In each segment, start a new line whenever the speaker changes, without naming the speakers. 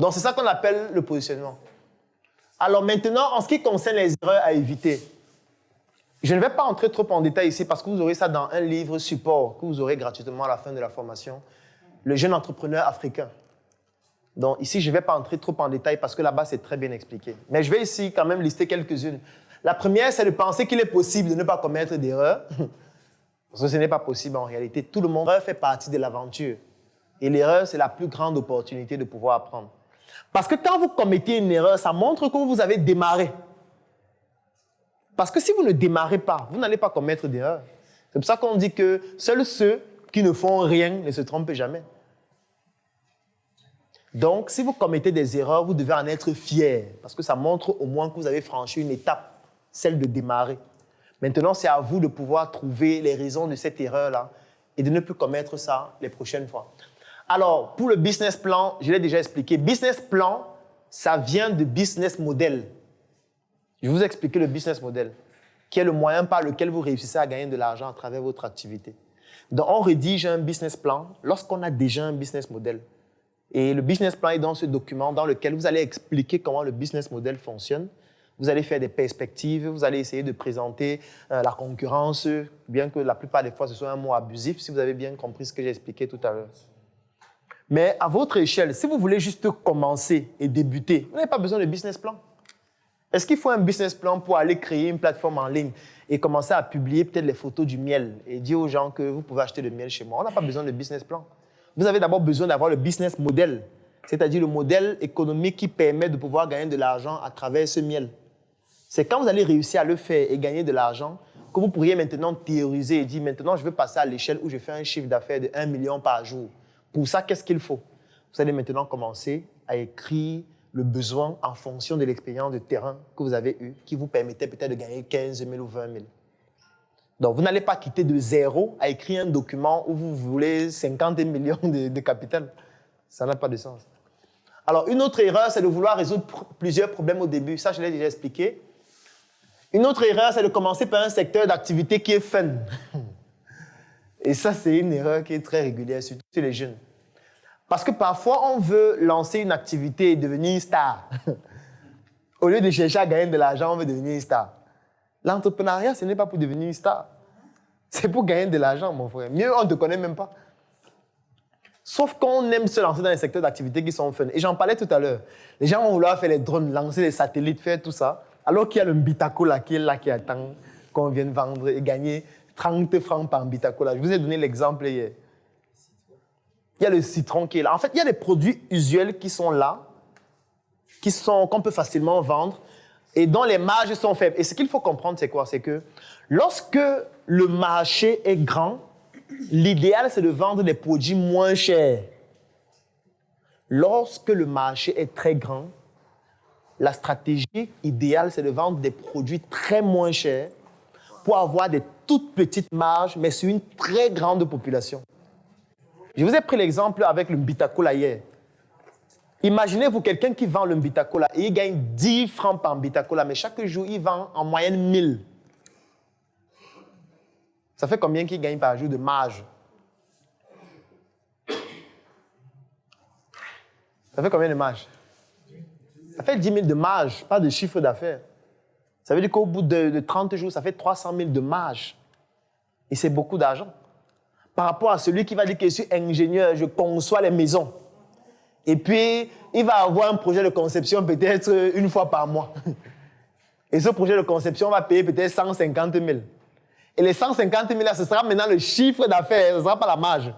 Donc, c'est ça qu'on appelle le positionnement. Alors maintenant, en ce qui concerne les erreurs à éviter, je ne vais pas entrer trop en détail ici parce que vous aurez ça dans un livre support que vous aurez gratuitement à la fin de la formation, Le jeune entrepreneur africain. Donc ici, je ne vais pas entrer trop en détail parce que là-bas, c'est très bien expliqué. Mais je vais ici quand même lister quelques-unes. La première, c'est de penser qu'il est possible de ne pas commettre d'erreurs. Parce que ce n'est pas possible en réalité. Tout le monde fait partie de l'aventure. Et l'erreur, c'est la plus grande opportunité de pouvoir apprendre. Parce que quand vous commettez une erreur, ça montre que vous avez démarré. Parce que si vous ne démarrez pas, vous n'allez pas commettre d'erreur. C'est pour ça qu'on dit que seuls ceux qui ne font rien ne se trompent jamais. Donc, si vous commettez des erreurs, vous devez en être fier. Parce que ça montre au moins que vous avez franchi une étape, celle de démarrer. Maintenant, c'est à vous de pouvoir trouver les raisons de cette erreur-là et de ne plus commettre ça les prochaines fois. Alors, pour le business plan, je l'ai déjà expliqué. Business plan, ça vient de business model. Je vais vous expliquer le business model, qui est le moyen par lequel vous réussissez à gagner de l'argent à travers votre activité. Donc, on rédige un business plan lorsqu'on a déjà un business model. Et le business plan est dans ce document dans lequel vous allez expliquer comment le business model fonctionne. Vous allez faire des perspectives, vous allez essayer de présenter la concurrence, bien que la plupart des fois ce soit un mot abusif, si vous avez bien compris ce que j'ai expliqué tout à l'heure. Mais à votre échelle, si vous voulez juste commencer et débuter, vous n'avez pas besoin de business plan. Est-ce qu'il faut un business plan pour aller créer une plateforme en ligne et commencer à publier peut-être les photos du miel et dire aux gens que vous pouvez acheter le miel chez moi? On n'a pas besoin de business plan. Vous avez d'abord besoin d'avoir le business model, c'est-à-dire le modèle économique qui permet de pouvoir gagner de l'argent à travers ce miel. C'est quand vous allez réussir à le faire et gagner de l'argent que vous pourriez maintenant théoriser et dire maintenant je veux passer à l'échelle où je fais un chiffre d'affaires de 1 million par jour. Pour ça, qu'est-ce qu'il faut? Vous allez maintenant commencer à écrire le besoin en fonction de l'expérience de terrain que vous avez eue, qui vous permettait peut-être de gagner 15 000 ou 20 000. Donc, vous n'allez pas quitter de zéro à écrire un document où vous voulez 50 millions de capital. Ça n'a pas de sens. Alors, une autre erreur, c'est de vouloir résoudre plusieurs problèmes au début. Ça, je l'ai déjà expliqué. Une autre erreur, c'est de commencer par un secteur d'activité qui est fun. Et ça, c'est une erreur qui est très régulière, surtout chez les jeunes. Parce que parfois, on veut lancer une activité et devenir une star. Au lieu de chercher à gagner de l'argent, on veut devenir une star. L'entrepreneuriat, ce n'est pas pour devenir une star. C'est pour gagner de l'argent, mon frère. Mieux, on ne te connaît même pas. Sauf qu'on aime se lancer dans les secteurs d'activité qui sont fun. Et j'en parlais tout à l'heure. Les gens vont vouloir faire les drones, lancer les satellites, faire tout ça. Alors qu'il y a le Mbitako là, qui est là, qui attend qu'on vienne vendre et gagner 30 francs par Mbitako là. Je vous ai donné l'exemple hier. Il y a le citron qui est là. En fait, il y a des produits usuels qui sont là, qu'on peut facilement vendre et dont les marges sont faibles. Et ce qu'il faut comprendre, c'est quoi? C'est que lorsque le marché est grand, l'idéal, c'est de vendre des produits moins chers. Lorsque le marché est très grand, la stratégie idéale, c'est de vendre des produits très moins chers pour avoir des toutes petites marges, mais sur une très grande population. Je vous ai pris l'exemple avec le Mbitako là hier. Imaginez-vous quelqu'un qui vend le Mbitako là et il gagne 10 francs par Mbitako là, mais chaque jour, il vend en moyenne 1000. Ça fait combien qu'il gagne par jour de marge? Ça fait combien de marge? Ça fait 10 000 de marge, pas de chiffre d'affaires. Ça veut dire qu'au bout de 30 jours, ça fait 300 000 de marge. Et c'est beaucoup d'argent. Par rapport à celui qui va dire que je suis ingénieur, je conçois les maisons. Et puis, il va avoir un projet de conception peut-être une fois par mois. Et ce projet de conception va payer peut-être 150 000. Et les 150 000 là, ce sera maintenant le chiffre d'affaires, ce ne sera pas la marge.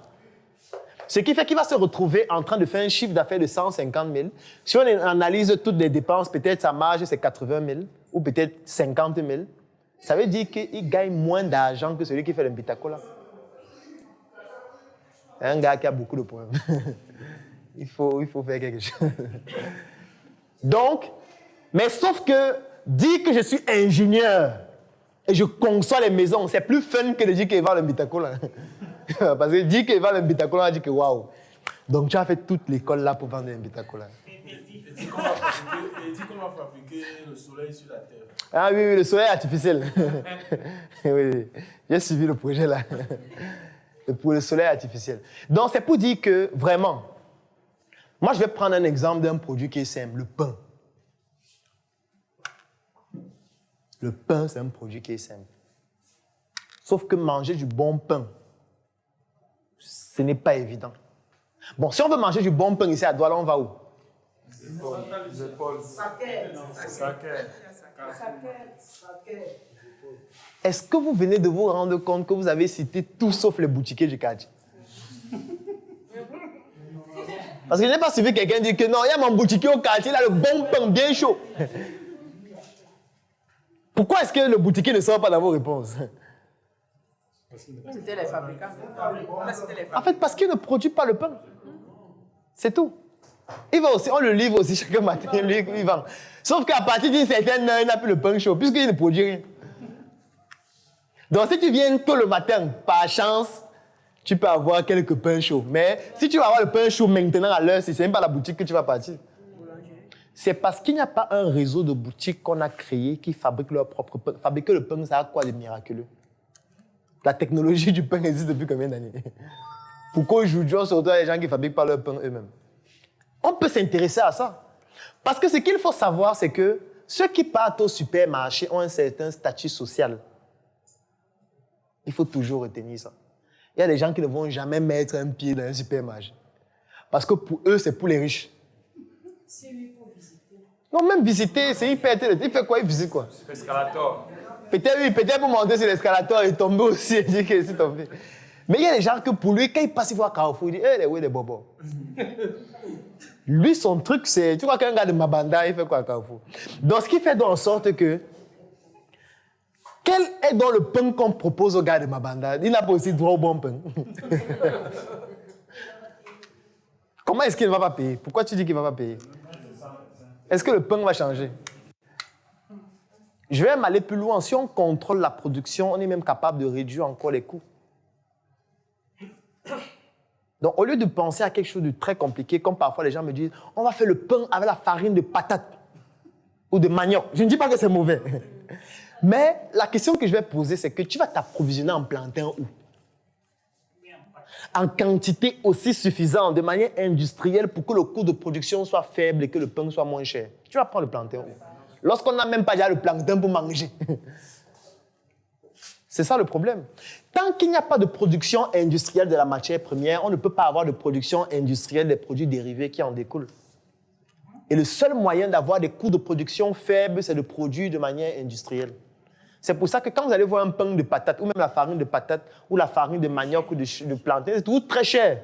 Ce qui fait qu'il va se retrouver en train de faire un chiffre d'affaires de 150 000. Si on analyse toutes les dépenses, peut-être sa marge c'est 80 000 ou peut-être 50 000. Ça veut dire qu'il gagne moins d'argent que celui qui fait le Mbitako là. C'est un gars qui a beaucoup de problèmes. il faut faire quelque chose. Donc, mais sauf que dire que je suis ingénieur et je conçois les maisons, c'est plus fun que de dire qu'il va le Mbitako là. Parce que dire qu'il va le Mbitako là, on dit que waouh. Donc tu as fait toute l'école là pour vendre un Mbitako là.
Et dis comment fabriquer le soleil sur la terre.
Ah oui, le soleil artificiel. Oui, j'ai suivi le projet là. Pour le soleil artificiel. Donc c'est pour dire que vraiment, Moi, je vais prendre un exemple d'un produit qui est simple, le pain. Le pain, c'est un produit qui est simple. Sauf que manger du bon pain, ce n'est pas évident. Bon, si on veut manger du bon pain ici à Douala, on va où? Est-ce que vous venez de vous rendre compte que vous avez cité tout sauf les boutiquiers du quartier? Parce que je n'ai pas suivi quelqu'un dire que non, il y a mon boutiquier au quartier, il a le bon pain bien chaud. Pourquoi est-ce que le boutiquier ne sort pas dans vos réponses?
C'était les fabricants.
En fait, parce qu'il ne produit pas le pain. C'est tout. Il va aussi, on le livre aussi chaque matin, lui, il vend. Sauf qu'à partir d'une certaine heure, il n'a plus le pain chaud, puisqu'il ne produit rien. Donc, si tu viens tôt le matin, par chance, tu peux avoir quelques pains chauds. Mais si tu vas avoir le pain chaud maintenant à l'heure, c'est même pas la boutique que tu vas partir. C'est parce qu'il n'y a pas un réseau de boutiques qu'on a créé qui fabriquent leur propre pain. Fabriquer le pain, ça a quoi de miraculeux? La technologie du pain existe depuis combien d'années? Pourquoi aujourd'hui on se retrouve les gens qui fabriquent pas leur pain eux-mêmes? On peut s'intéresser à ça. Parce que ce qu'il faut savoir, c'est que ceux qui partent au supermarché ont un certain statut social. Il faut toujours retenir ça. Il y a des gens qui ne vont jamais mettre un pied dans un supermarché. Parce que pour eux, c'est pour les riches.
C'est lui pour visiter.
Non, même visiter, c'est hyper intéressant. Il fait quoi? Il visite quoi?
Escalator.
Peut-être oui, peut-être pour monter sur l'escalator et tomber aussi et dire que c'est tombé. Mais il y a des gens que pour lui, quand il passe, il voit Carrefour, il dit « Eh, les bobos ». Lui, son truc, c'est... Tu vois qu'un gars de Mabanda, il fait quoi à Carrefour? Donc, ce qui fait en sorte que... Quel est donc le pain qu'on propose au gars de Mabanda? Il n'a pas aussi droit au bon pain. Comment est-ce qu'il ne va pas payer? Pourquoi tu dis qu'il ne va pas payer? Est-ce que le pain va changer? Je vais même aller plus loin. Si on contrôle la production, on est même capable de réduire encore les coûts. Donc, au lieu de penser à quelque chose de très compliqué, comme parfois les gens me disent, on va faire le pain avec la farine de patate ou de manioc. Je ne dis pas que c'est mauvais. Mais la question que je vais poser, c'est que tu vas t'approvisionner en plantain où? En quantité aussi suffisante, de manière industrielle, pour que le coût de production soit faible et que le pain soit moins cher. Tu vas prendre le plantain où? Lorsqu'on n'a même pas déjà le plantain pour manger. C'est ça le problème. Tant qu'il n'y a pas de production industrielle de la matière première, on ne peut pas avoir de production industrielle des produits dérivés qui en découlent. Et le seul moyen d'avoir des coûts de production faibles, c'est de produire de manière industrielle. C'est pour ça que quand vous allez voir un pain de patate, ou même la farine de patate, ou la farine de manioc ou de plantain, c'est tout très cher.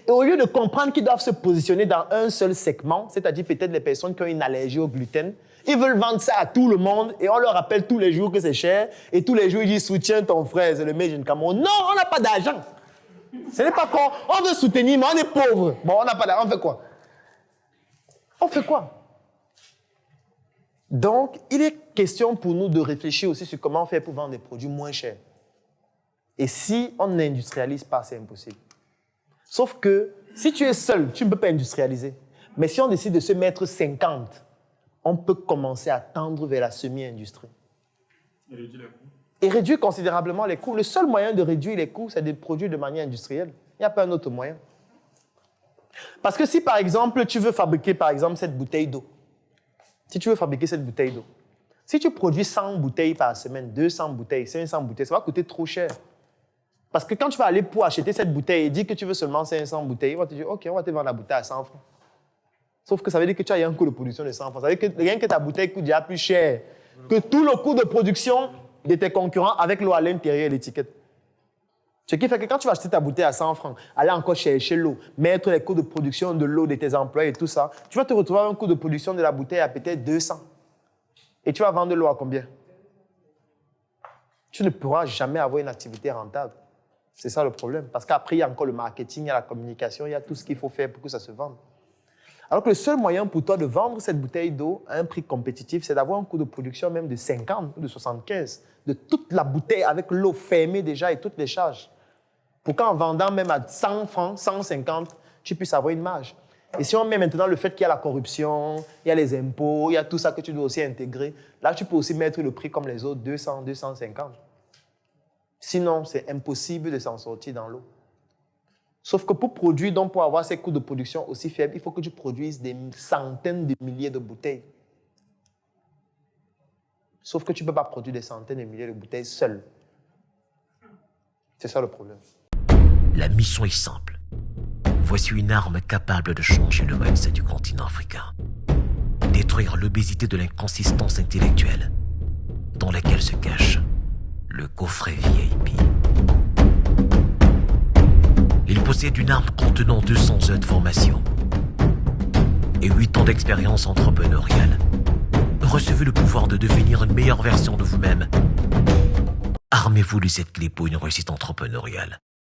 Et au lieu de comprendre qu'ils doivent se positionner dans un seul segment, c'est-à-dire peut-être les personnes qui ont une allergie au gluten, ils veulent vendre ça à tout le monde et on leur rappelle tous les jours que c'est cher et tous les jours ils disent soutiens ton frère, c'est le Made in Cameroun. Non, on n'a pas d'argent. Ce n'est pas qu'on on veut soutenir, mais on est pauvre. Bon, on n'a pas d'argent, on fait quoi? On fait quoi? Donc, il est question pour nous de réfléchir aussi sur comment faire pour vendre des produits moins chers. Et si on n'industrialise pas, c'est impossible. Sauf que si tu es seul, tu ne peux pas industrialiser. Mais si on décide de se mettre 50, on peut commencer à tendre vers la semi-industrie.
Et réduire les coûts.
Et réduire considérablement les coûts. Le seul moyen de réduire les coûts, c'est de produire de manière industrielle. Il n'y a pas un autre moyen. Parce que si, par exemple, tu veux fabriquer, par exemple, cette bouteille d'eau, si tu veux fabriquer cette bouteille d'eau, si tu produis 100 bouteilles par semaine, 200 bouteilles, 500 bouteilles, ça va coûter trop cher. Parce que quand tu vas aller pour acheter cette bouteille et dire que tu veux seulement 500 bouteilles, on va te dire, OK, on va te vendre la bouteille à 100 francs. Sauf que ça veut dire que tu as un coût de production de 100 francs. Ça veut dire que rien que ta bouteille coûte déjà plus cher que tout le coût de production de tes concurrents avec l'eau à l'intérieur et l'étiquette. Ce qui fait que quand tu vas acheter ta bouteille à 100 francs, aller encore chercher l'eau, mettre les coûts de production de l'eau de tes employés et tout ça, tu vas te retrouver avec un coût de production de la bouteille à peut-être 200. Et tu vas vendre l'eau à combien? Tu ne pourras jamais avoir une activité rentable. C'est ça le problème. Parce qu'après, il y a encore le marketing, il y a la communication, il y a tout ce qu'il faut faire pour que ça se vende. Alors que le seul moyen pour toi de vendre cette bouteille d'eau à un prix compétitif, c'est d'avoir un coût de production même de 50 ou de 75, de toute la bouteille avec l'eau fermée déjà et toutes les charges. Pour qu'en vendant même à 100 francs, 150, tu puisses avoir une marge. Et si on met maintenant le fait qu'il y a la corruption, il y a les impôts, il y a tout ça que tu dois aussi intégrer, là tu peux aussi mettre le prix comme les autres, 200, 250. Sinon, c'est impossible de s'en sortir dans l'eau. Sauf que pour produire, donc pour avoir ces coûts de production aussi faibles, il faut que tu produises des centaines de milliers de bouteilles. Sauf que tu ne peux pas produire des centaines de milliers de bouteilles seul. C'est ça le problème.
La mission est simple. Voici une arme capable de changer le mindset du continent africain. Détruire l'obésité de l'inconsistance intellectuelle dans laquelle se cache le coffret VIP. Il possède une arme contenant 200 heures de formation et 8 ans d'expérience entrepreneuriale. Recevez le pouvoir de devenir une meilleure version de vous-même. Armez-vous de cette clé pour une réussite entrepreneuriale.